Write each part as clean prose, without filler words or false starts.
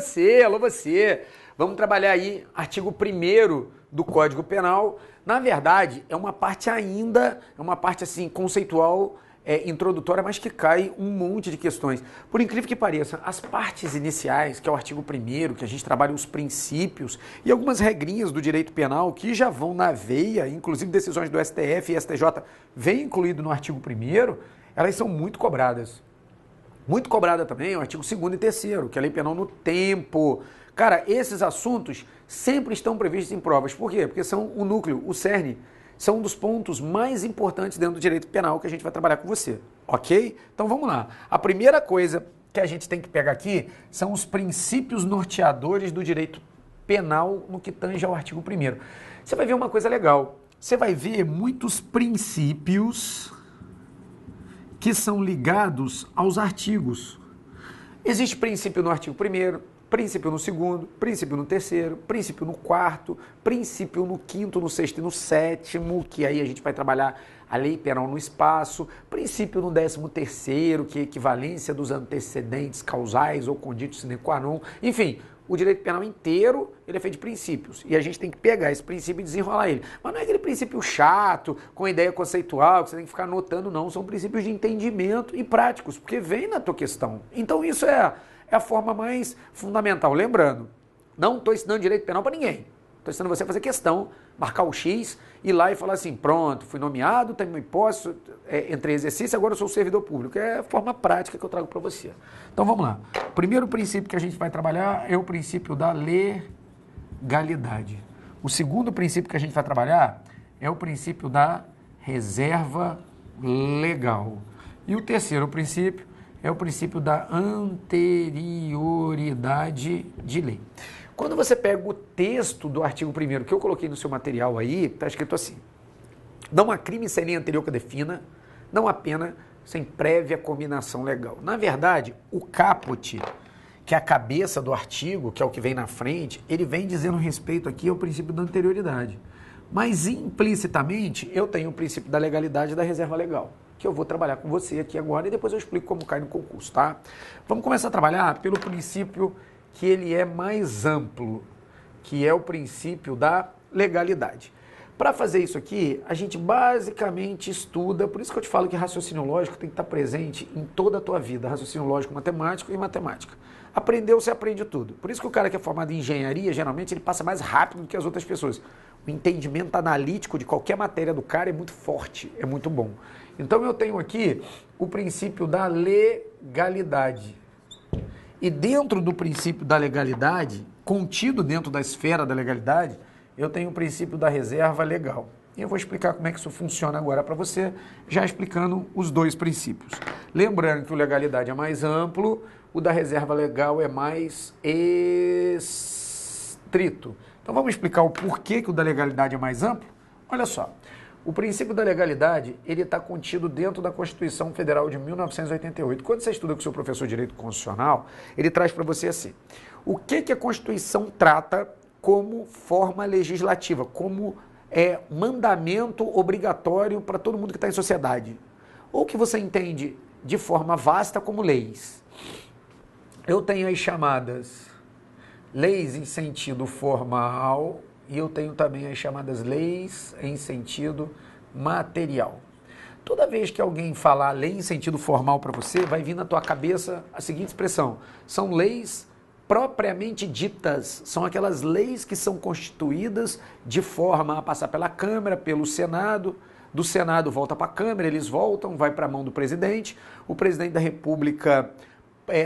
você, alô você. Vamos trabalhar aí artigo 1º do Código Penal. Na verdade, é uma parte assim conceitual, introdutória, mas que cai um monte de questões. Por incrível que pareça, as partes iniciais, que é o artigo 1º, que a gente trabalha os princípios e algumas regrinhas do direito penal que já vão na veia, inclusive decisões do STF e STJ vem incluído no artigo 1º, elas são muito cobradas. Muito cobrada também o artigo 2º e 3º, que é a lei penal no tempo. Cara, esses assuntos sempre estão previstos em provas. Por quê? Porque são o núcleo, o cerne, são um dos pontos mais importantes dentro do direito penal que a gente vai trabalhar com você, ok? Então vamos lá. A primeira coisa que a gente tem que pegar aqui são os princípios norteadores do direito penal no que tange ao artigo 1º. Você vai ver uma coisa legal. Você vai ver muitos princípios que são ligados aos artigos. Existe princípio no artigo 1º, princípio no 2º, princípio no 3º, princípio no 4º, princípio no 5º, no 6º e no 7º, que aí a gente vai trabalhar a lei penal no espaço, princípio no 13º, que é a equivalência dos antecedentes causais ou conditos sine qua non, enfim, o direito penal inteiro, ele é feito de princípios, e a gente tem que pegar esse princípio e desenrolar ele. Mas não é aquele princípio chato, com ideia conceitual, que você tem que ficar anotando, não. São princípios de entendimento e práticos, porque vem na tua questão. Então isso é a forma mais fundamental. Lembrando, não estou ensinando direito penal para ninguém. Estou ensinando você a fazer questão, marcar o X, ir lá e falar assim, pronto, fui nomeado, tenho uma hipótese, entrei em exercício, agora eu sou servidor público. É a forma prática que eu trago para você. Então vamos lá. O primeiro princípio que a gente vai trabalhar é o princípio da legalidade. O segundo princípio que a gente vai trabalhar é o princípio da reserva legal. E o terceiro princípio é o princípio da anterioridade de lei. Quando você pega o texto do artigo 1º que eu coloquei no seu material aí, está escrito assim: não há crime sem lei anterior que defina, não há pena sem prévia cominação legal. Na verdade, o caput, que é a cabeça do artigo, que é o que vem na frente, ele vem dizendo respeito aqui ao princípio da anterioridade. Mas implicitamente eu tenho o princípio da legalidade e da reserva legal, que eu vou trabalhar com você aqui agora e depois eu explico como cai no concurso, tá? Vamos começar a trabalhar pelo princípio que ele é mais amplo, que é o princípio da legalidade. Para fazer isso aqui, a gente basicamente estuda, por isso que eu te falo que raciocínio lógico tem que estar presente em toda a tua vida, raciocínio lógico matemático e matemática. Aprendeu, você aprende tudo. Por isso que o cara que é formado em engenharia, geralmente ele passa mais rápido do que as outras pessoas. O entendimento analítico de qualquer matéria do cara é muito forte, é muito bom. Então eu tenho aqui o princípio da legalidade. E dentro do princípio da legalidade, contido dentro da esfera da legalidade, eu tenho o princípio da reserva legal. E eu vou explicar como é que isso funciona agora para você, já explicando os dois princípios. Lembrando que o legalidade é mais amplo, o da reserva legal é mais estrito. Então vamos explicar o porquê que o da legalidade é mais amplo? Olha só. O princípio da legalidade, ele está contido dentro da Constituição Federal de 1988. Quando você estuda com o seu professor de Direito Constitucional, ele traz para você assim, o que a Constituição trata como forma legislativa, como mandamento obrigatório para todo mundo que está em sociedade, ou que você entende de forma vasta como leis. Eu tenho as chamadas leis em sentido formal, e eu tenho também as chamadas leis em sentido material. Toda vez que alguém falar lei em sentido formal para você, vai vir na tua cabeça a seguinte expressão: são leis propriamente ditas, são aquelas leis que são constituídas de forma a passar pela Câmara, pelo Senado, do Senado volta para a Câmara, eles voltam, vai para a mão do presidente, o presidente da República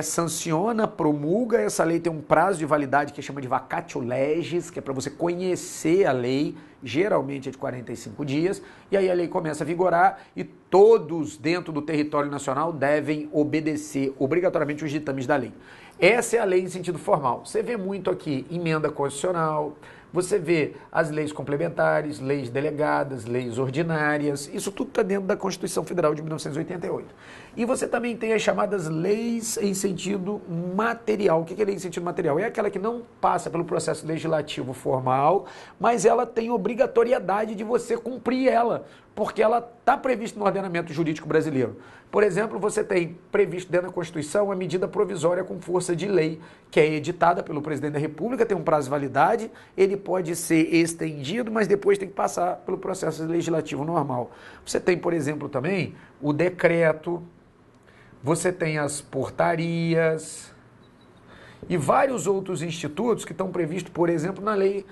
sanciona, promulga, essa lei tem um prazo de validade que chama de vacatio legis, que é para você conhecer a lei, geralmente é de 45 dias, e aí a lei começa a vigorar e todos dentro do território nacional devem obedecer obrigatoriamente os ditames da lei. Essa é a lei em sentido formal. Você vê muito aqui emenda constitucional, você vê as leis complementares, leis delegadas, leis ordinárias, isso tudo está dentro da Constituição Federal de 1988. E você também tem as chamadas leis em sentido material. O que é lei em sentido material? É aquela que não passa pelo processo legislativo formal, mas ela tem obrigatoriedade de você cumprir ela. porque ela está prevista no ordenamento jurídico brasileiro. Por exemplo, você tem previsto dentro da Constituição a medida provisória com força de lei, que é editada pelo presidente da República, tem um prazo de validade, ele pode ser estendido, mas depois tem que passar pelo processo legislativo normal. Você tem, por exemplo, também o decreto, você tem as portarias e vários outros institutos que estão previstos, por exemplo, na lei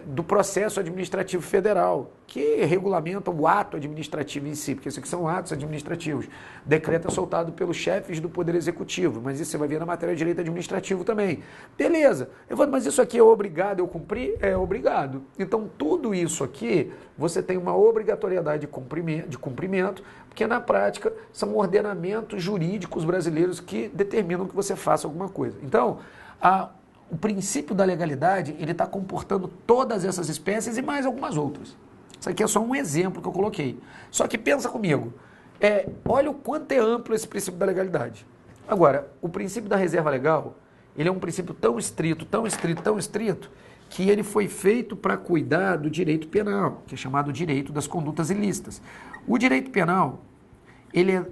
do processo administrativo federal, que regulamenta o ato administrativo em si, porque isso aqui são atos administrativos. Decreto é soltado pelos chefes do Poder Executivo, mas isso você vai ver na matéria de direito administrativo também. Beleza, Evandro, mas isso aqui é obrigado eu cumprir? É obrigado. Então, tudo isso aqui, você tem uma obrigatoriedade de cumprimento, porque na prática são ordenamentos jurídicos brasileiros que determinam que você faça alguma coisa. Então, o princípio da legalidade, ele está comportando todas essas espécies e mais algumas outras. Isso aqui é só um exemplo que eu coloquei. Só que pensa comigo, olha o quanto é amplo esse princípio da legalidade. Agora, o princípio da reserva legal, ele é um princípio tão estrito, tão estrito, tão estrito, que ele foi feito para cuidar do direito penal, que é chamado direito das condutas ilícitas. O direito penal, ele é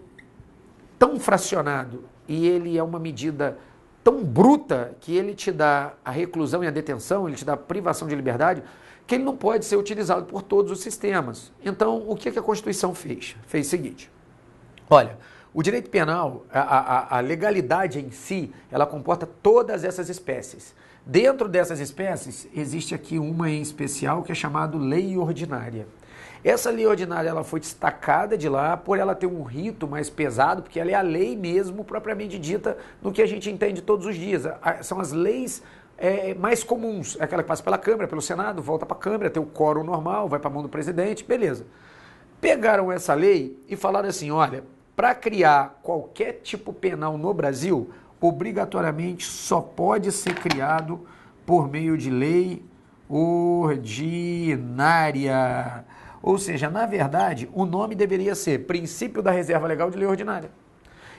tão fracionado e ele é uma medida tão bruta que ele te dá a reclusão e a detenção, ele te dá a privação de liberdade, que ele não pode ser utilizado por todos os sistemas. Então, o que a Constituição fez? Fez o seguinte, olha, o direito penal, a legalidade em si, ela comporta todas essas espécies. Dentro dessas espécies, existe aqui uma em especial que é chamada lei ordinária. Essa lei ordinária ela foi destacada de lá por ela ter um rito mais pesado, porque ela é a lei mesmo propriamente dita no que a gente entende todos os dias. São as leis mais comuns, aquela que passa pela Câmara, pelo Senado, volta para a Câmara, tem o quórum normal, vai para a mão do presidente, beleza. Pegaram essa lei e falaram assim, olha, para criar qualquer tipo penal no Brasil, obrigatoriamente só pode ser criado por meio de lei ordinária. Ou seja, na verdade, o nome deveria ser Princípio da Reserva Legal de Lei Ordinária.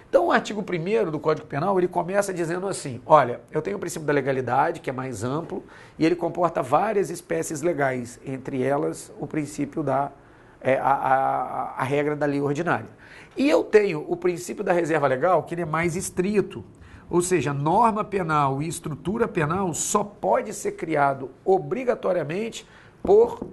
Então, o artigo 1º do Código Penal, ele começa dizendo assim, olha, eu tenho o princípio da legalidade, que é mais amplo, e ele comporta várias espécies legais, entre elas o princípio a regra da lei ordinária. E eu tenho o princípio da reserva legal, que ele é mais estrito, ou seja, norma penal e estrutura penal só pode ser criado obrigatoriamente por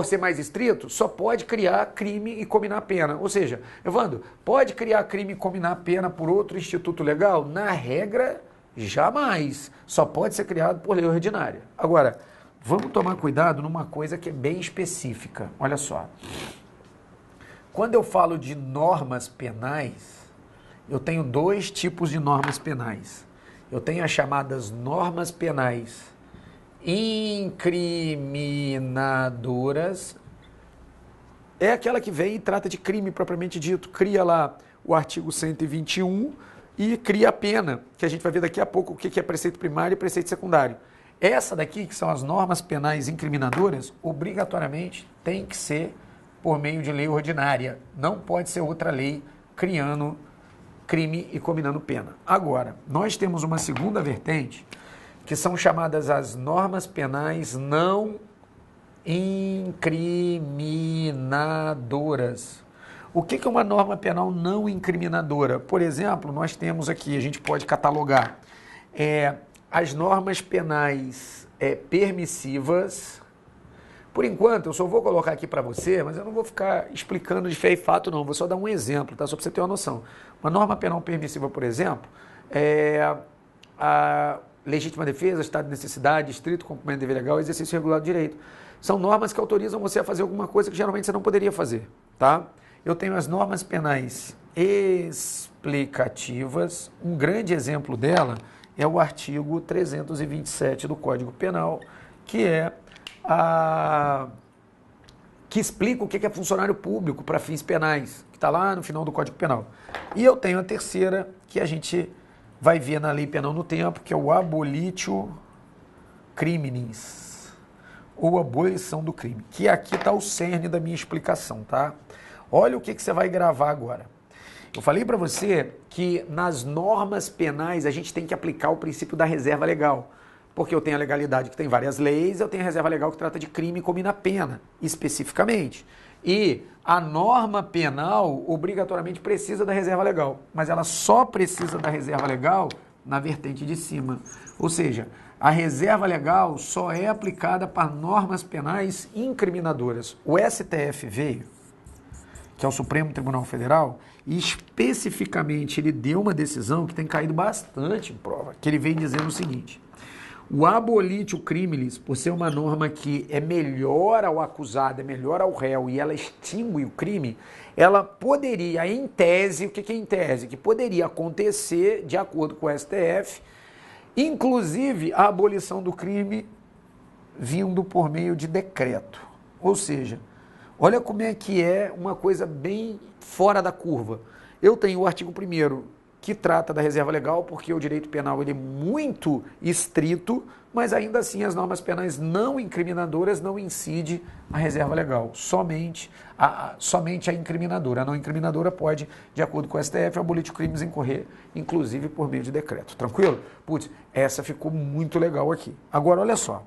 ser mais estrito, só pode criar crime e combinar pena. Ou seja, Evandro, pode criar crime e combinar pena por outro instituto legal? Na regra, jamais. Só pode ser criado por lei ordinária. Agora, vamos tomar cuidado numa coisa que é bem específica. Olha só. Quando eu falo de normas penais, eu tenho dois tipos de normas penais. Eu tenho as chamadas normas penais incriminadoras, é aquela que vem e trata de crime propriamente dito, cria lá o artigo 121 e cria a pena, que a gente vai ver daqui a pouco o que é preceito primário e preceito secundário. Essa daqui, que são as normas penais incriminadoras, obrigatoriamente tem que ser por meio de lei ordinária, não pode ser outra lei criando crime e combinando pena. Agora, nós temos uma segunda vertente, que são chamadas as normas penais não incriminadoras. O que é uma norma penal não incriminadora? Por exemplo, nós temos aqui, a gente pode catalogar as normas penais permissivas. Por enquanto, eu só vou colocar aqui para você, mas eu não vou ficar explicando de fé e fato, não. Vou só dar um exemplo, tá? Só para você ter uma noção. Uma norma penal permissiva, por exemplo, a legítima defesa, estado de necessidade, estrito cumprimento do dever legal, exercício regular do direito. São normas que autorizam você a fazer alguma coisa que geralmente você não poderia fazer, tá? Eu tenho as normas penais explicativas. Um grande exemplo dela é o artigo 327 do Código Penal, que que explica o que é funcionário público para fins penais, que está lá no final do Código Penal. E eu tenho a terceira, que a gente vai ver na lei penal no tempo, que é o abolitio criminis, ou abolição do crime, que aqui está o cerne da minha explicação, tá? Olha o que você vai gravar agora. Eu falei para você que nas normas penais a gente tem que aplicar o princípio da reserva legal. Porque eu tenho a legalidade que tem várias leis, eu tenho a reserva legal que trata de crime e combina pena, especificamente. E a norma penal obrigatoriamente precisa da reserva legal, mas ela só precisa da reserva legal na vertente de cima. Ou seja, a reserva legal só é aplicada para normas penais incriminadoras. O STF veio, que é o Supremo Tribunal Federal, e especificamente ele deu uma decisão que tem caído bastante em prova, que ele vem dizendo o seguinte: o abolitio criminis, por ser uma norma que é melhor ao acusado, é melhor ao réu e ela extingue o crime, ela poderia, em tese, o que é em tese? Que poderia acontecer, de acordo com o STF, inclusive a abolição do crime vindo por meio de decreto. Ou seja, olha como é que é uma coisa bem fora da curva. Eu tenho o artigo 1º que trata da reserva legal, porque o direito penal ele é muito estrito, mas ainda assim as normas penais não incriminadoras não incidem a reserva legal, somente a incriminadora. A não incriminadora pode, de acordo com o STF, abolir crimes incorrer, inclusive por meio de decreto. Tranquilo? Putz, essa ficou muito legal aqui. Agora, olha só.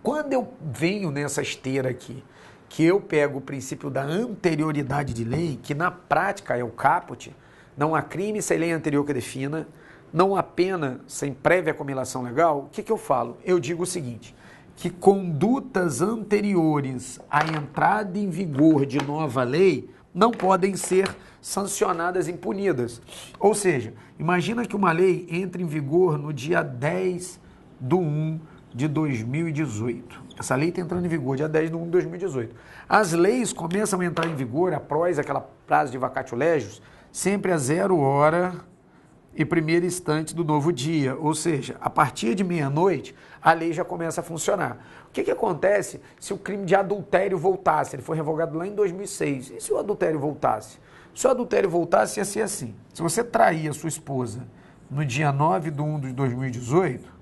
Quando eu venho nessa esteira aqui, que eu pego o princípio da anterioridade de lei, que na prática é o caput, não há crime sem lei anterior que defina, não há pena sem prévia cominação legal, o que eu falo? Eu digo o seguinte, que condutas anteriores à entrada em vigor de nova lei não podem ser sancionadas e punidas. Ou seja, imagina que uma lei entre em vigor no dia 10/1 de 2018. Essa lei está entrando em vigor dia 10/1 de 2018. As leis começam a entrar em vigor após aquela prazo de vacatio legis, sempre a 0h e primeiro instante do novo dia. Ou seja, a partir de meia-noite, a lei já começa a funcionar. O que acontece se o crime de adultério voltasse? Ele foi revogado lá em 2006. E se o adultério voltasse? Se o adultério voltasse, ia ser assim. Se você trair a sua esposa no dia 9/1 de 2018,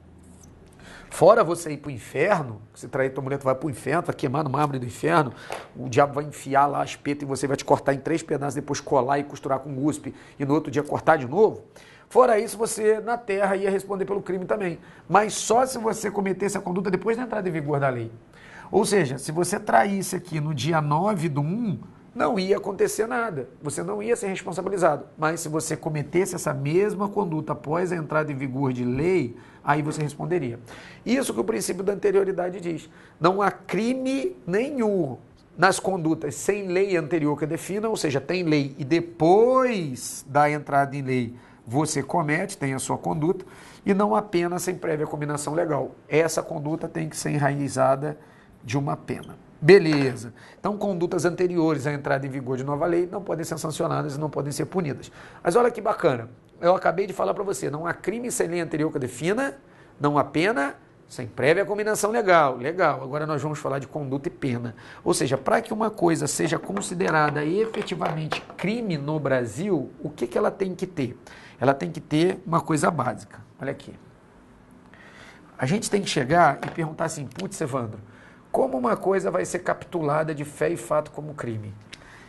fora você ir para o inferno, se trair tua mulher, tu vai para o inferno, vai queimar no mármore do inferno, o diabo vai enfiar lá as petas e você vai te cortar em 3 pedaços, depois colar e costurar com guspe e no outro dia cortar de novo. Fora isso, você na terra ia responder pelo crime também. Mas só se você cometesse a conduta depois da entrada em vigor da lei. Ou seja, se você traísse aqui no dia 9/1, não ia acontecer nada. Você não ia ser responsabilizado. Mas se você cometesse essa mesma conduta após a entrada em vigor de lei, aí você responderia. Isso que o princípio da anterioridade diz. Não há crime nenhum nas condutas sem lei anterior que defina, ou seja, tem lei e depois da entrada em lei você comete, tem a sua conduta, e não há pena sem prévia combinação legal. Essa conduta tem que ser enraizada de uma pena. Beleza. Então, condutas anteriores à entrada em vigor de nova lei não podem ser sancionadas e não podem ser punidas. Mas olha que bacana. Eu acabei de falar para você, não há crime sem lei anterior que defina, não há pena sem prévia combinação legal. Legal. Agora nós vamos falar de conduta e pena. Ou seja, para que uma coisa seja considerada efetivamente crime no Brasil, o que ela tem que ter? Ela tem que ter uma coisa básica. Olha aqui. A gente tem que chegar e perguntar assim, putz, Evandro, como uma coisa vai ser capitulada de fé e fato como crime?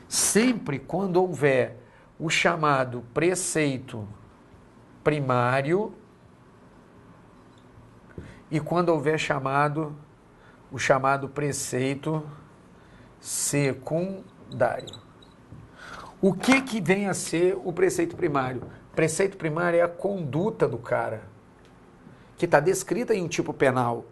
Sempre quando houver o chamado preceito primário e quando houver o chamado preceito secundário. O que vem a ser o preceito primário? Preceito primário é a conduta do cara, que está descrita em um tipo penal.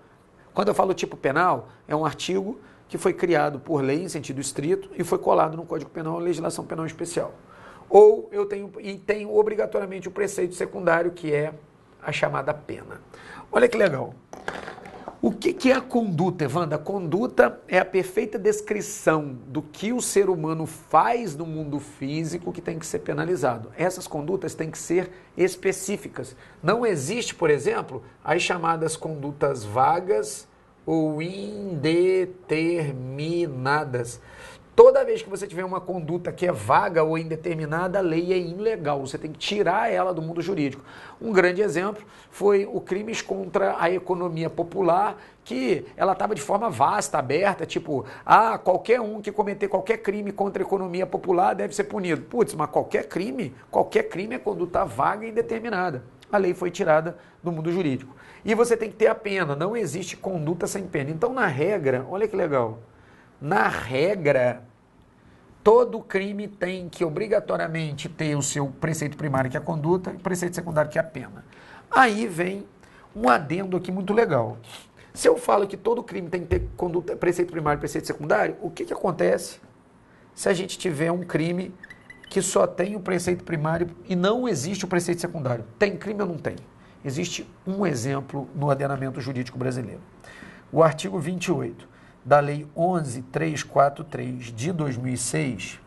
Quando eu falo tipo penal, é um artigo que foi criado por lei em sentido estrito e foi colado no Código Penal ou legislação penal especial. Ou eu tenho obrigatoriamente o preceito secundário, que é a chamada pena. Olha que legal. O que é a conduta, Evandro? A conduta é a perfeita descrição do que o ser humano faz no mundo físico que tem que ser penalizado. Essas condutas têm que ser específicas. Não existe, por exemplo, as chamadas condutas vagas ou indeterminadas. Toda vez que você tiver uma conduta que é vaga ou indeterminada, a lei é ilegal. Você tem que tirar ela do mundo jurídico. Um grande exemplo foi o crimes contra a economia popular, que ela estava de forma vasta, aberta, tipo, qualquer um que cometer qualquer crime contra a economia popular deve ser punido. Putz, mas qualquer crime é conduta vaga e indeterminada. a lei foi tirada do mundo jurídico. E você tem que ter a pena, não existe conduta sem pena. Então, na regra, olha que legal, na regra, todo crime tem que obrigatoriamente ter o seu preceito primário, que é a conduta, e o preceito secundário, que é a pena. Aí vem um adendo aqui muito legal. Se eu falo que todo crime tem que ter conduta, preceito primário e preceito secundário, o que acontece se a gente tiver um crime que só tem o preceito primário e não existe o preceito secundário? Tem crime ou não tem? Existe um exemplo no ordenamento jurídico brasileiro. O artigo 28 da Lei 11.343 de 2006,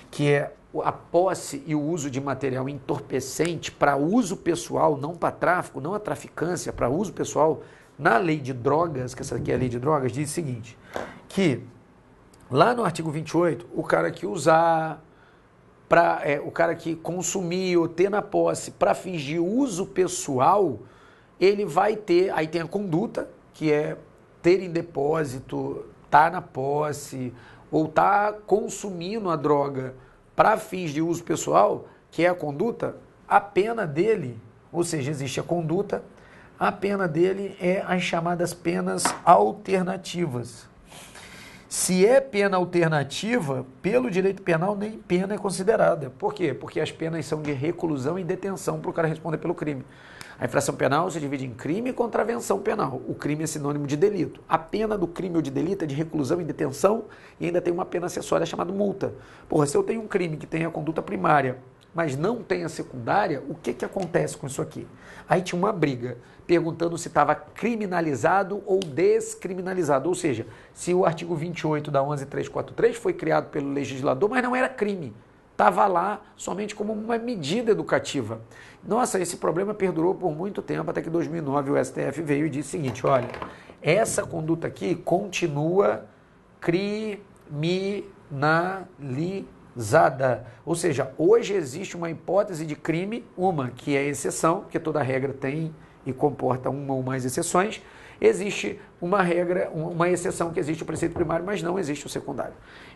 que é a posse e o uso de material entorpecente para uso pessoal, não para tráfico, não a traficância, para uso pessoal, na lei de drogas, que essa aqui é a lei de drogas, diz o seguinte, que lá no artigo 28, o cara que usar, o cara que consumir ou ter na posse para fins de uso pessoal, ele vai ter, aí tem a conduta, que é ter em depósito, tá na posse, ou tá consumindo a droga para fins de uso pessoal, que é a conduta, a pena dele, ou seja, existe a conduta, a pena dele é as chamadas penas alternativas. Se é pena alternativa, pelo direito penal, nem pena é considerada. Por quê? Porque as penas são de reclusão e detenção para o cara responder pelo crime. A infração penal se divide em crime e contravenção penal. O crime é sinônimo de delito. A pena do crime ou de delito é de reclusão e detenção e ainda tem uma pena acessória chamada multa. Porra, se eu tenho um crime que tem a conduta primária, mas não tem a secundária, o que acontece com isso aqui? Aí tinha uma briga, perguntando se estava criminalizado ou descriminalizado. Ou seja, se o artigo 28 da 11.343 foi criado pelo legislador, mas não era crime. Estava lá somente como uma medida educativa. Nossa, esse problema perdurou por muito tempo, até que em 2009 o STF veio e disse o seguinte, olha, essa conduta aqui continua criminalizada. Ou seja, hoje existe uma hipótese de crime, uma que é exceção, porque toda regra tem e comporta uma ou mais exceções, existe uma regra, uma exceção que existe o preceito primário, mas não existe o secundário.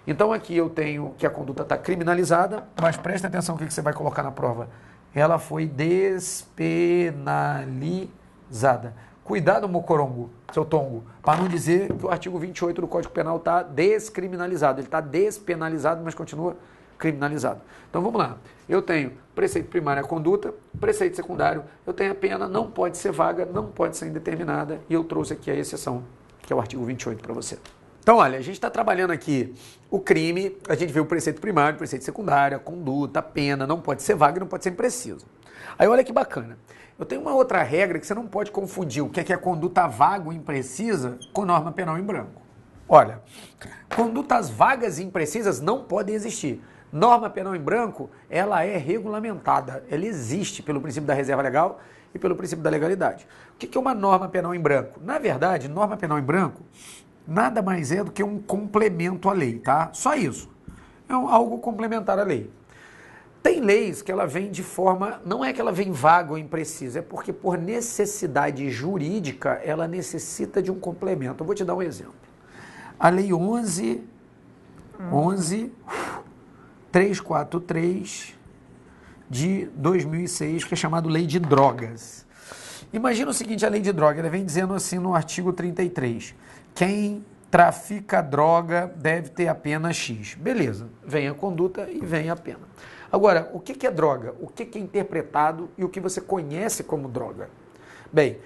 Então aqui eu tenho que a conduta está criminalizada, mas preste atenção o que você vai colocar na prova. Ela foi despenalizada. Cuidado, mocorongo, seu tongo, para não dizer que o artigo 28 do Código Penal está descriminalizado. Ele está despenalizado, mas continua criminalizado. Então vamos lá. Eu tenho preceito primário a conduta, preceito secundário, eu tenho a pena, não pode ser vaga, não pode ser indeterminada, e eu trouxe aqui a exceção, que é o artigo 28 para você. Então, olha, a gente está trabalhando aqui o crime, a gente vê o preceito primário, preceito secundário, a conduta, a pena, não pode ser vaga e não pode ser impreciso. Aí olha que bacana, eu tenho uma outra regra que você não pode confundir o que é a conduta vaga ou imprecisa com norma penal em branco. Olha, condutas vagas e imprecisas não podem existir. Norma penal em branco, ela é regulamentada, ela existe pelo princípio da reserva legal e pelo princípio da legalidade. O que é uma norma penal em branco? Na verdade, norma penal em branco nada mais é do que um complemento à lei, tá? Só isso. É algo complementar à lei. Tem leis que ela vem de forma, não é que ela vem vaga ou imprecisa, é porque por necessidade jurídica ela necessita de um complemento. Eu vou te dar um exemplo. A lei 11.343 de 2006, que é chamada Lei de Drogas. Imagina o seguinte, a Lei de Drogas, ela vem dizendo assim no artigo 33, quem trafica droga deve ter a pena X. Beleza, vem a conduta e vem a pena. Agora, o que é droga? O que é interpretado e o que você conhece como droga? Bem,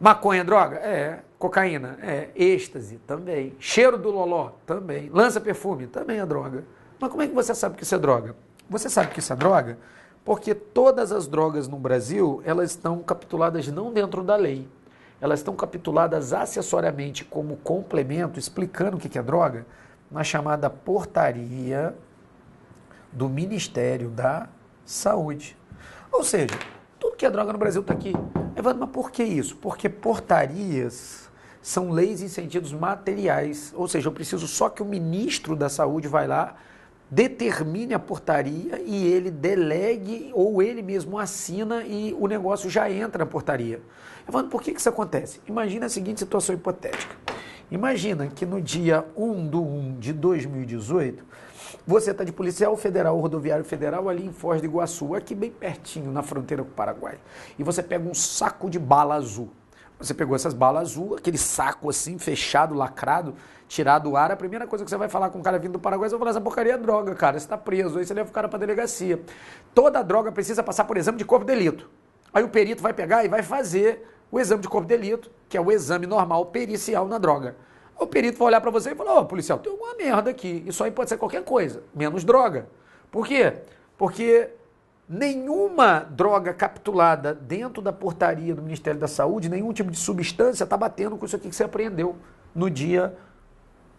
maconha é droga? É. Cocaína? É. Êxtase? Também. Cheiro do loló? Também. Lança-perfume? Também é droga. Mas como é que você sabe que isso é droga? Você sabe que isso é droga porque todas as drogas no Brasil, elas estão capituladas não dentro da lei. Elas estão capituladas acessoriamente como complemento, explicando o que é droga, na chamada portaria do Ministério da Saúde. Ou seja, tudo que é droga no Brasil está aqui. Evandro, mas por que isso? Porque portarias são leis em sentidos materiais. Ou seja, eu preciso só que o ministro da Saúde vai lá, determine a portaria e ele delegue ou ele mesmo assina e o negócio já entra na portaria. Evandro, por que isso acontece? Imagina a seguinte situação hipotética. Imagina que no dia 1/1 de 2018, você está de policial federal ou rodoviário federal ali em Foz do Iguaçu, aqui bem pertinho, na fronteira com o Paraguai. E você pega um saco de bala azul. Você pegou essas balas azul, aquele saco assim, fechado, lacrado, tirado do ar. A primeira coisa que você vai falar com o cara vindo do Paraguai, você vai falar, essa porcaria é droga, cara, você está preso. Aí você leva o cara para a delegacia. Toda droga precisa passar por exame de corpo de delito. Aí o perito vai pegar e vai fazer o exame de corpo de delito, que é o exame normal pericial na droga. O perito vai olhar para você e falar, ô, policial, tem alguma merda aqui. Isso aí pode ser qualquer coisa, menos droga. Por quê? Porque nenhuma droga capturada dentro da portaria do Ministério da Saúde, nenhum tipo de substância está batendo com isso aqui que você apreendeu no dia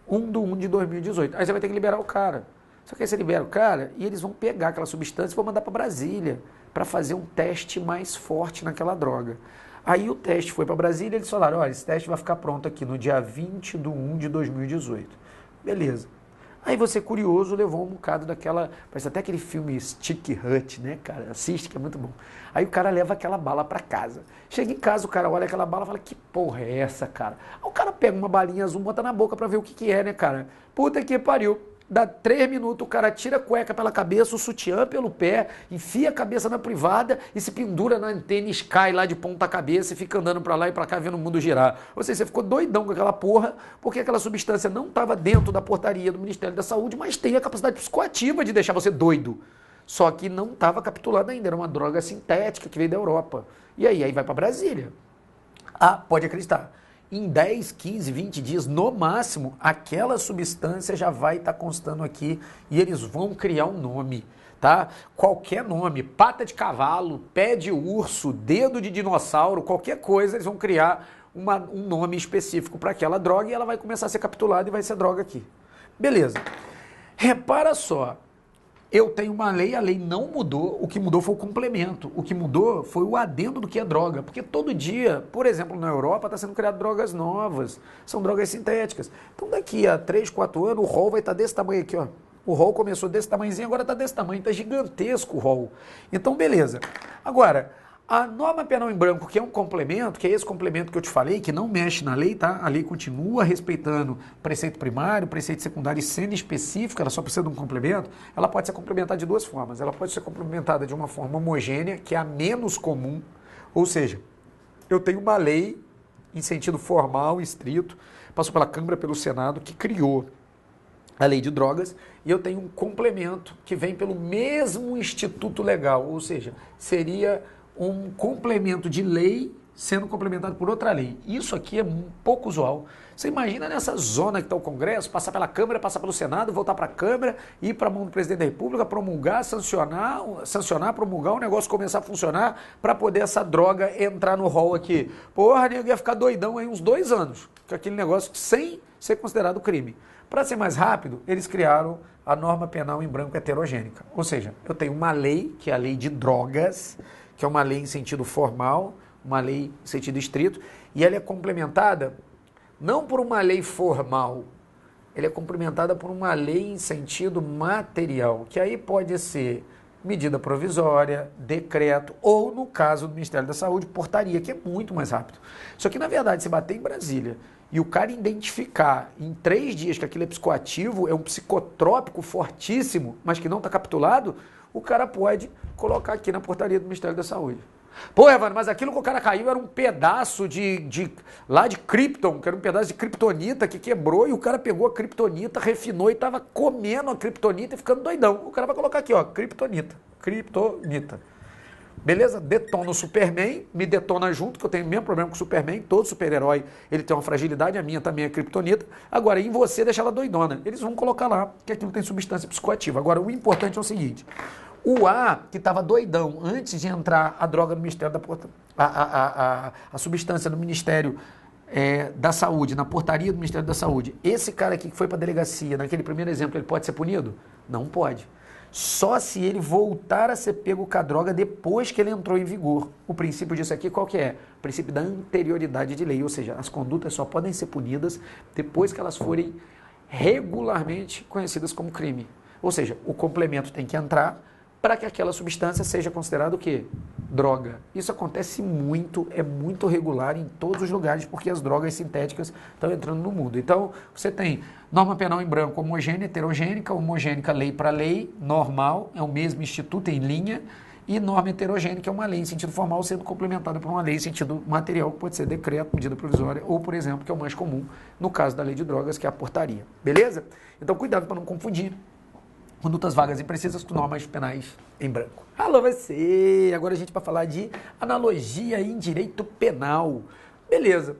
1/1 de 2018. Aí você vai ter que liberar o cara. Só que aí você libera o cara e eles vão pegar aquela substância e vão mandar para Brasília para fazer um teste mais forte naquela droga. Aí o teste foi para Brasília e eles falaram, olha, esse teste vai ficar pronto aqui no dia 20/1 de 2018. Beleza. Aí você, curioso, levou um bocado daquela... Parece até aquele filme Stick Hut, né, cara? Assiste, que é muito bom. Aí o cara leva aquela bala para casa. Chega em casa, o cara olha aquela bala e fala, que porra é essa, cara? Aí o cara pega uma balinha azul, bota na boca para ver o que é, né, cara? Puta que pariu. Dá 3 minutos, o cara tira a cueca pela cabeça, o sutiã pelo pé, enfia a cabeça na privada e se pendura na antena Sky lá de ponta cabeça e fica andando pra lá e pra cá vendo o mundo girar. Ou seja, você ficou doidão com aquela porra, porque aquela substância não estava dentro da portaria do Ministério da Saúde, mas tem a capacidade psicoativa de deixar você doido. Só que não estava capturada ainda, era uma droga sintética que veio da Europa. E aí vai pra Brasília. Ah, pode acreditar. Em 10, 15, 20 dias, no máximo, aquela substância já vai estar constando aqui e eles vão criar um nome, tá? Qualquer nome, pata de cavalo, pé de urso, dedo de dinossauro, qualquer coisa, eles vão criar um nome específico para aquela droga e ela vai começar a ser capturada e vai ser droga aqui. Beleza. Repara só. Eu tenho uma lei, a lei não mudou, o que mudou foi o complemento, o que mudou foi o adendo do que é droga, porque todo dia, por exemplo, na Europa está sendo criado drogas novas, são drogas sintéticas. Então daqui a 3, 4 anos o rol vai estar desse tamanho aqui, ó. O rol começou desse tamanhozinho, agora está desse tamanho, está gigantesco o rol. Então beleza. Agora, a norma penal em branco, que é um complemento, que é esse complemento que eu te falei, que não mexe na lei, tá? A lei continua respeitando preceito primário, preceito secundário e sendo específica, ela só precisa de um complemento, ela pode ser complementada de duas formas. Ela pode ser complementada de uma forma homogênea, que é a menos comum, ou seja, eu tenho uma lei em sentido formal, estrito, passou pela Câmara, pelo Senado, que criou a lei de drogas, e eu tenho um complemento que vem pelo mesmo instituto legal, ou seja, seria um complemento de lei sendo complementado por outra lei. Isso aqui é um pouco usual. Você imagina nessa zona que está o Congresso, passar pela Câmara, passar pelo Senado, voltar para a Câmara, ir para a mão do Presidente da República, promulgar, sancionar, promulgar, o negócio começar a funcionar para poder essa droga entrar no rol aqui. Porra, nego ia ficar doidão aí uns 2 anos, com aquele negócio sem ser considerado crime. Para ser mais rápido, eles criaram a norma penal em branco heterogênica. Ou seja, eu tenho uma lei, que é a lei de drogas, que é uma lei em sentido formal, uma lei em sentido estrito, e ela é complementada não por uma lei formal, ela é complementada por uma lei em sentido material, que aí pode ser medida provisória, decreto, ou, no caso do Ministério da Saúde, portaria, que é muito mais rápido. Só que, na verdade, se bater em Brasília e o cara identificar em 3 dias que aquilo é psicoativo, é um psicotrópico fortíssimo, mas que não está capturado, o cara pode colocar aqui na portaria do Ministério da Saúde. Pô, Evandro, mas aquilo que o cara caiu era um pedaço lá de Krypton, que era um pedaço de kryptonita que quebrou, e o cara pegou a kryptonita, refinou e estava comendo a kryptonita e ficando doidão. O cara vai colocar aqui, ó, kryptonita. Beleza? Detona o Superman, me detona junto, que eu tenho o mesmo problema com o Superman, todo super-herói, ele tem uma fragilidade, a minha também é kryptonita. Agora, em você, deixa ela doidona. Eles vão colocar lá, que aquilo tem substância psicoativa. Agora, o importante é o seguinte, o A, que estava doidão, antes de entrar a droga no Ministério a substância no Ministério da Saúde, na portaria do Ministério da Saúde, esse cara aqui que foi para a delegacia, naquele primeiro exemplo, ele pode ser punido? Não pode. Só se ele voltar a ser pego com a droga depois que ele entrou em vigor. O princípio disso aqui qual que é? O princípio da anterioridade de lei, ou seja, as condutas só podem ser punidas depois que elas forem regularmente conhecidas como crime. Ou seja, o complemento tem que entrar para que aquela substância seja considerada o quê? Droga. Isso acontece muito, é muito regular em todos os lugares, porque as drogas sintéticas estão entrando no mundo. Então, você tem norma penal em branco homogênea, heterogênica, homogênica lei para lei, normal, é o mesmo instituto em linha, e norma heterogênica é uma lei em sentido formal sendo complementada por uma lei em sentido material, que pode ser decreto, medida provisória, ou, por exemplo, que é o mais comum no caso da lei de drogas, que é a portaria. Beleza? Então, cuidado para não confundir condutas vagas e precisas com normas penais em branco. Alô, você! Agora a gente vai falar de analogia em direito penal. Beleza.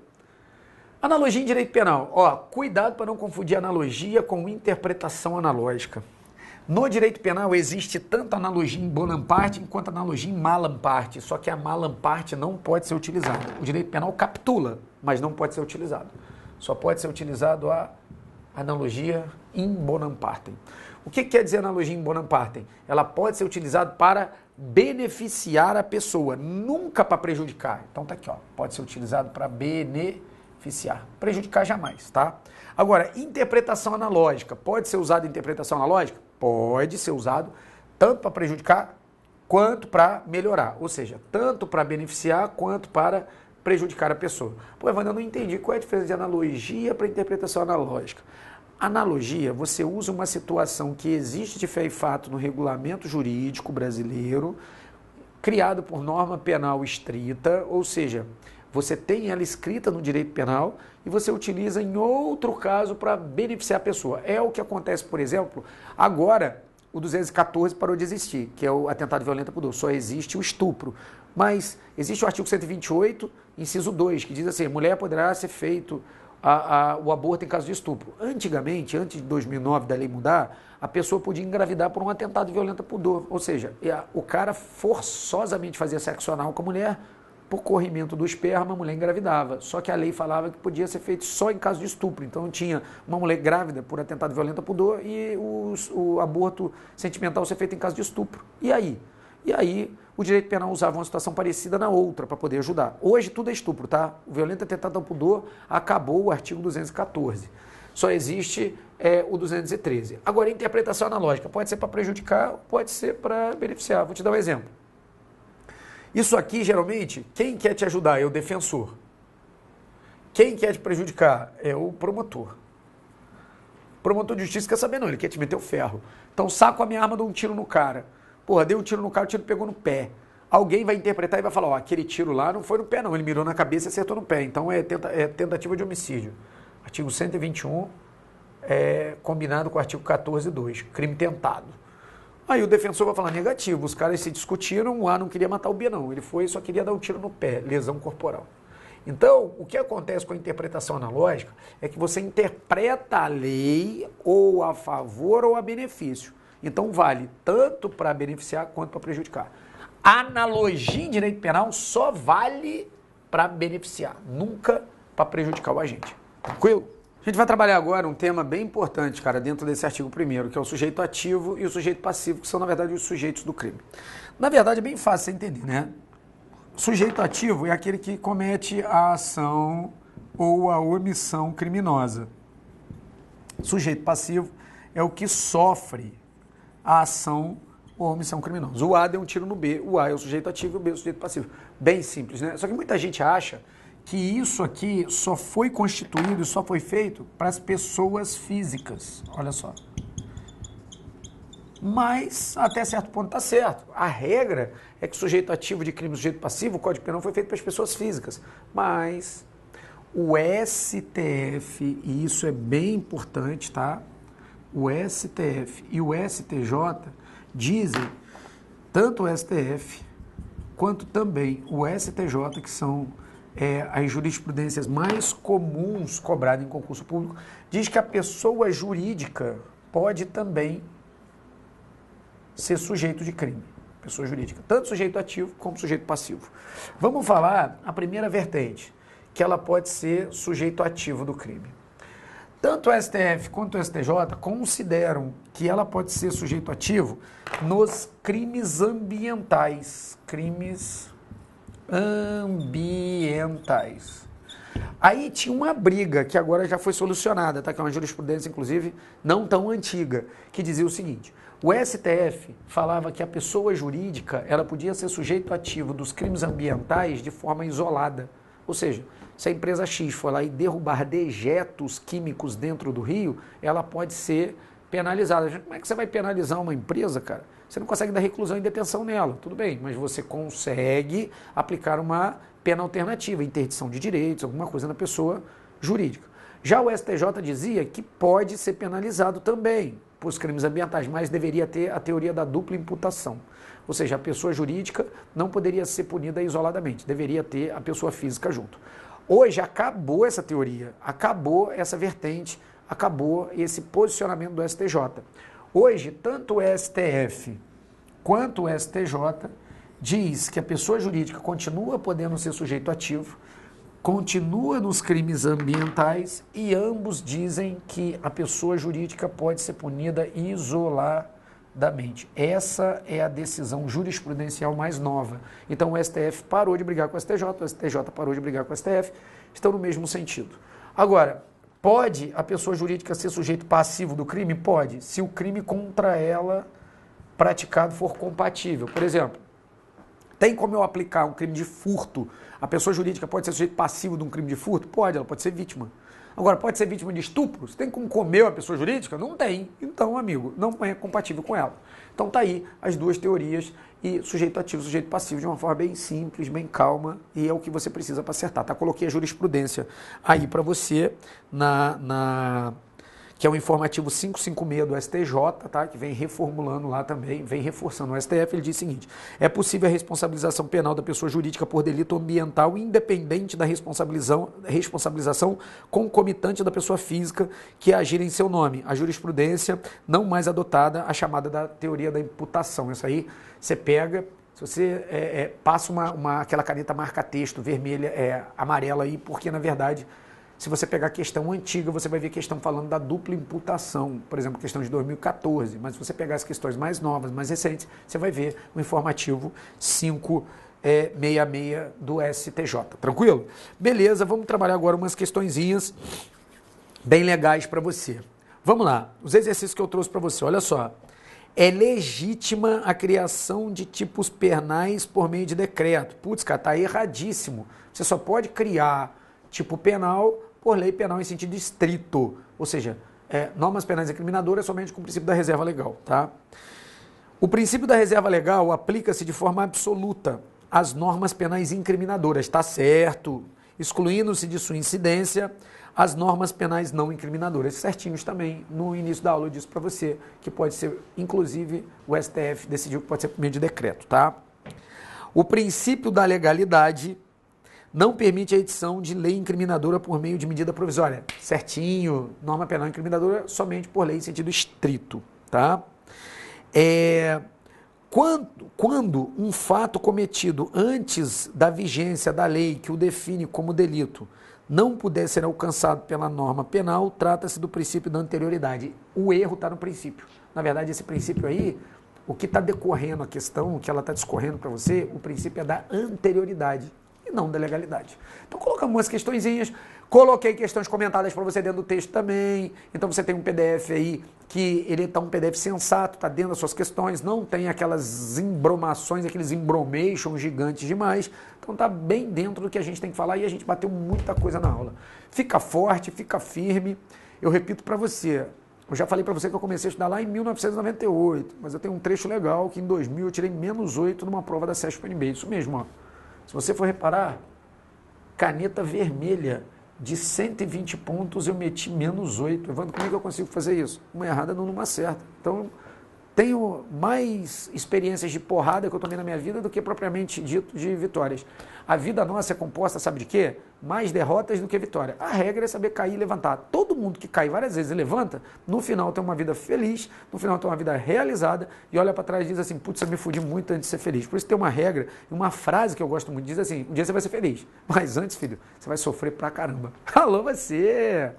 Analogia em direito penal. Ó, cuidado para não confundir analogia com interpretação analógica. No direito penal existe tanto analogia em bonam parte quanto analogia em malam parte, só que a malam parte não pode ser utilizada. O direito penal capitula, mas não pode ser utilizado. Só pode ser utilizado a analogia in bonam partem. O que quer dizer analogia in bonam partem? Ela pode ser utilizada para beneficiar a pessoa, nunca para prejudicar. Então tá aqui, ó, pode ser utilizado para beneficiar, prejudicar jamais, tá? Agora, interpretação analógica, pode ser usado em interpretação analógica? Pode ser usado tanto para prejudicar quanto para melhorar, ou seja, tanto para beneficiar quanto para prejudicar a pessoa. Pô, Evandro, eu não entendi qual é a diferença de analogia para interpretação analógica. Analogia, você usa uma situação que existe de fé e fato no regulamento jurídico brasileiro, criado por norma penal estrita, ou seja, você tem ela escrita no direito penal e você utiliza em outro caso para beneficiar a pessoa. É o que acontece, por exemplo, agora o 214 parou de existir, que é o atentado violento ao pudor, só existe o estupro. Mas existe o artigo 128, inciso 2, que diz assim, mulher poderá ser feito o aborto em caso de estupro. Antigamente, antes de 2009 da lei mudar, a pessoa podia engravidar por um atentado violento ao pudor, ou seja, o cara forçosamente fazia sexo anal com a mulher, por corrimento do esperma, a mulher engravidava. Só que a lei falava que podia ser feito só em caso de estupro. Então tinha uma mulher grávida por atentado violento ao pudor e o aborto sentimental ser feito em caso de estupro. E aí? E aí o direito penal usava uma situação parecida na outra para poder ajudar. Hoje tudo é estupro, tá? O violento atentado ao pudor acabou o artigo 214. Só existe o 213. Agora, interpretação analógica pode ser para prejudicar, pode ser para beneficiar. Vou te dar um exemplo. Isso aqui, geralmente, quem quer te ajudar é o defensor. Quem quer te prejudicar é o promotor. O promotor de justiça quer saber não, ele quer te meter o ferro. Então, saco a minha arma, dou um tiro no cara. Porra, deu um tiro no cara, o tiro pegou no pé. Alguém vai interpretar e vai falar, ó, aquele tiro lá não foi no pé não, ele mirou na cabeça e acertou no pé. Então, é tentativa de homicídio. Artigo 121, combinado com o artigo 14.2, crime tentado. Aí o defensor vai falar negativo, os caras se discutiram, o A não queria matar o B não, ele só queria dar um tiro no pé, lesão corporal. Então, o que acontece com a interpretação analógica é que você interpreta a lei ou a favor ou a benefício. Então vale tanto para beneficiar quanto para prejudicar. Analogia em direito penal só vale para beneficiar, nunca para prejudicar o agente. Tranquilo? A gente vai trabalhar agora um tema bem importante, cara, dentro desse artigo 1º, que é o sujeito ativo e o sujeito passivo, que são, na verdade, os sujeitos do crime. Na verdade, é bem fácil você entender, né? Sujeito ativo é aquele que comete a ação ou a omissão criminosa. Sujeito passivo é o que sofre a ação ou a omissão criminosa. O A deu um tiro no B, o A é o sujeito ativo e o B é o sujeito passivo. Bem simples, né? Só que muita gente acha que isso aqui só foi constituído e só foi feito para as pessoas físicas. Olha só. Mas, até certo ponto, está certo. A regra é que o sujeito ativo de crime e o sujeito passivo, o Código Penal foi feito para as pessoas físicas. Mas o STF, e isso é bem importante, tá? O STF e o STJ dizem, tanto o STF quanto também o STJ, que são as jurisprudências mais comuns cobradas em concurso público, diz que a pessoa jurídica pode também ser sujeito de crime. Pessoa jurídica, tanto sujeito ativo como sujeito passivo. Vamos falar a primeira vertente, que ela pode ser sujeito ativo do crime. Tanto o STF quanto o STJ consideram que ela pode ser sujeito ativo nos crimes ambientais. Crimes ambientais. Aí tinha uma briga que agora já foi solucionada, tá? Que é uma jurisprudência, inclusive, não tão antiga, que dizia o seguinte: o STF falava que a pessoa jurídica ela podia ser sujeito ativo dos crimes ambientais de forma isolada. Ou seja, se a empresa X for lá e derrubar dejetos químicos dentro do rio, ela pode ser penalizada. Como é que você vai penalizar uma empresa, cara? Você não consegue dar reclusão e detenção nela, tudo bem, mas você consegue aplicar uma pena alternativa, interdição de direitos, alguma coisa na pessoa jurídica. Já o STJ dizia que pode ser penalizado também por crimes ambientais, mas deveria ter a teoria da dupla imputação. Ou seja, a pessoa jurídica não poderia ser punida isoladamente, deveria ter a pessoa física junto. Hoje acabou essa teoria, acabou essa vertente, acabou esse posicionamento do STJ. Hoje, tanto o STF quanto o STJ diz que a pessoa jurídica continua podendo ser sujeito ativo, continua nos crimes ambientais e ambos dizem que a pessoa jurídica pode ser punida isoladamente. Essa é a decisão jurisprudencial mais nova. Então o STF parou de brigar com o STJ, o STJ parou de brigar com o STF, estão no mesmo sentido. Agora, pode a pessoa jurídica ser sujeito passivo do crime? Pode, se o crime contra ela praticado for compatível. Por exemplo, tem como eu aplicar um crime de furto? A pessoa jurídica pode ser sujeito passivo de um crime de furto? Pode, ela pode ser vítima. Agora, pode ser vítima de estupro? Você tem como comer a pessoa jurídica? Não tem. Então, amigo, não é compatível com ela. Então tá aí as duas teorias e sujeito ativo, sujeito passivo de uma forma bem simples, bem calma, e é o que você precisa para acertar, tá? Coloquei a jurisprudência aí para você que é o informativo 556 do STJ, tá? Que vem reformulando lá também, vem reforçando o STF. Ele diz o seguinte: é possível a responsabilização penal da pessoa jurídica por delito ambiental independente da responsabilização concomitante da pessoa física que agir em seu nome. A jurisprudência não mais adotada, a chamada da teoria da imputação. Isso aí você pega, se você passa aquela caneta marca-texto vermelha, amarela aí, porque na verdade, se você pegar a questão antiga, você vai ver a questão falando da dupla imputação, por exemplo, questão de 2014, mas se você pegar as questões mais novas, mais recentes, você vai ver o informativo 566 do STJ. Tranquilo? Beleza, vamos trabalhar agora umas questõezinhas bem legais para você. Vamos lá, os exercícios que eu trouxe para você, olha só. É legítima a criação de tipos penais por meio de decreto. Putz, cara, tá erradíssimo. Você só pode criar tipo penal por lei penal em sentido estrito, ou seja, normas penais incriminadoras somente com o princípio da reserva legal, tá? O princípio da reserva legal aplica-se de forma absoluta às normas penais incriminadoras, tá certo? Excluindo-se de sua incidência as normas penais não incriminadoras, certinhos também. No início da aula eu disse para você que pode ser, inclusive o STF decidiu que pode ser por meio de decreto, tá? O princípio da legalidade não permite a edição de lei incriminadora por meio de medida provisória. Certinho, norma penal incriminadora somente por lei em sentido estrito, tá? Quando um fato cometido antes da vigência da lei que o define como delito não puder ser alcançado pela norma penal, trata-se do princípio da anterioridade. O erro está no princípio. Na verdade, esse princípio aí, o que está decorrendo a questão, o que ela está discorrendo para você, o princípio é da anterioridade e não da legalidade. Então colocamos umas questõezinhas, coloquei questões comentadas para você dentro do texto também, então você tem um PDF aí que ele está um PDF sensato, está dentro das suas questões, não tem aquelas embromações, aqueles embromations gigantes demais, então está bem dentro do que a gente tem que falar e a gente bateu muita coisa na aula. Fica forte, fica firme, eu repito para você, eu já falei para você que eu comecei a estudar lá em 1998, mas eu tenho um trecho legal que em 2000 eu tirei -8 numa prova da CESP-UNB, isso mesmo, ó. Se você for reparar, caneta vermelha de 120 pontos eu meti -8. Evandro, como é que eu consigo fazer isso? Uma errada não numa certa. Então, tenho mais experiências de porrada que eu tomei na minha vida do que propriamente dito de vitórias. A vida nossa é composta, sabe de quê? Mais derrotas do que vitória. A regra é saber cair e levantar. Todo mundo que cai várias vezes e levanta, no final tem uma vida feliz, no final tem uma vida realizada e olha para trás e diz assim, putz, eu me fudi muito antes de ser feliz. Por isso tem uma regra e uma frase que eu gosto muito, diz assim, um dia você vai ser feliz, mas antes, filho, você vai sofrer pra caramba. Alô, você!